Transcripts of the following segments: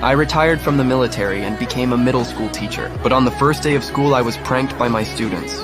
I retired from the military and became a middle school teacher, but on the first day of school I was pranked by my students.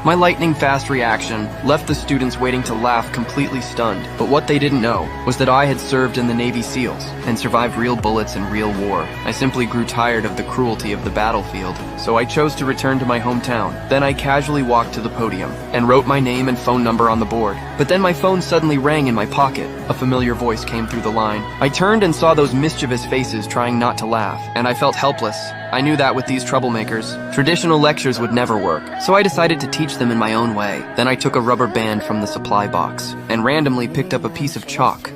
My lightning-fast reaction left the students waiting to laugh completely stunned, but what they didn't know was that I had served in the Navy SEALs and survived real bullets and real war. I simply grew tired of the cruelty of the battlefield, so I chose to return to my hometown. Then I casually walked to the podium and wrote my name and phone number on the board. But then my phone suddenly rang in my pocket. A familiar voice came through the line. I turned and saw those mischievous faces trying not to laugh, and I felt helpless. I knew that with these troublemakers, traditional lectures would never work, so I decided to teach them in my own way. Then I took a rubber band from the supply box and randomly picked up a piece of chalk.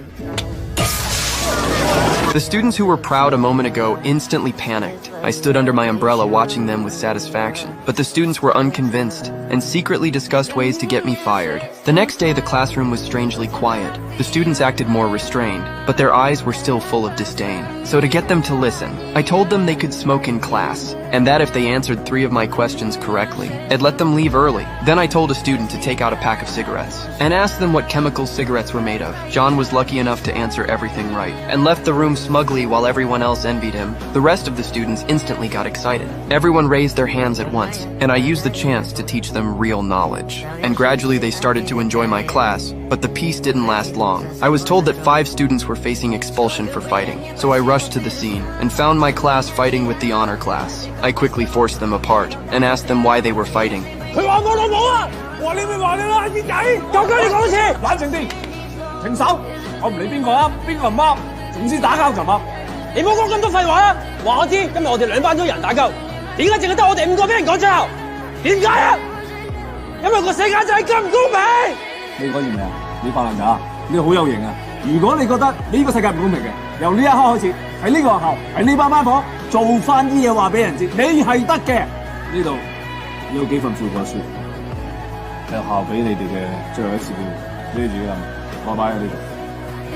The students who were proud a moment ago instantly panicked. I stood under my umbrella watching them with satisfaction, but the students were unconvinced and secretly discussed ways to get me fired. The next day the classroom was strangely quiet. The students acted more restrained, but their eyes were still full of disdain. So to get them to listen, I told them they could smoke in class, and that if they answered 3 of my questions correctly, I'd let them leave early. Then I told a student to take out a pack of cigarettes and asked them what chemicals cigarettes were made of. John was lucky enough to answer everything right and left the room smugly while everyone else envied him. The rest of the students instantly got excited. Everyone raised their hands at once, and I used the chance to teach them real knowledge. And gradually they started to enjoy my class, but the peace didn't last long. I was told that 5 students were facing expulsion for fighting, so I rushed to the scene and found my class fighting with the honor class. I quickly forced them apart and asked them why they were fighting.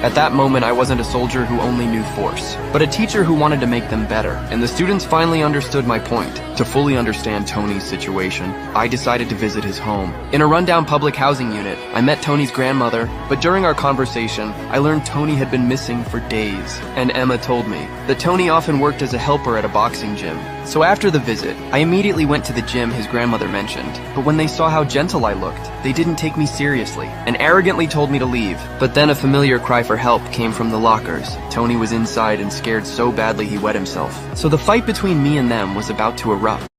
At that moment, I wasn't a soldier who only knew force, but a teacher who wanted to make them better. And the students finally understood my point. To fully understand Tony's situation, I decided to visit his home. In a rundown public housing unit, I met Tony's grandmother, but during our conversation, I learned Tony had been missing for days. And Emma told me that Tony often worked as a helper at a boxing gym. So after the visit, I immediately went to the gym his grandmother mentioned. But when they saw how gentle I looked, they didn't take me seriously and arrogantly told me to leave. But then a familiar cry for help came from the lockers. Tony was inside and scared so badly he wet himself. So the fight between me and them was about to erupt.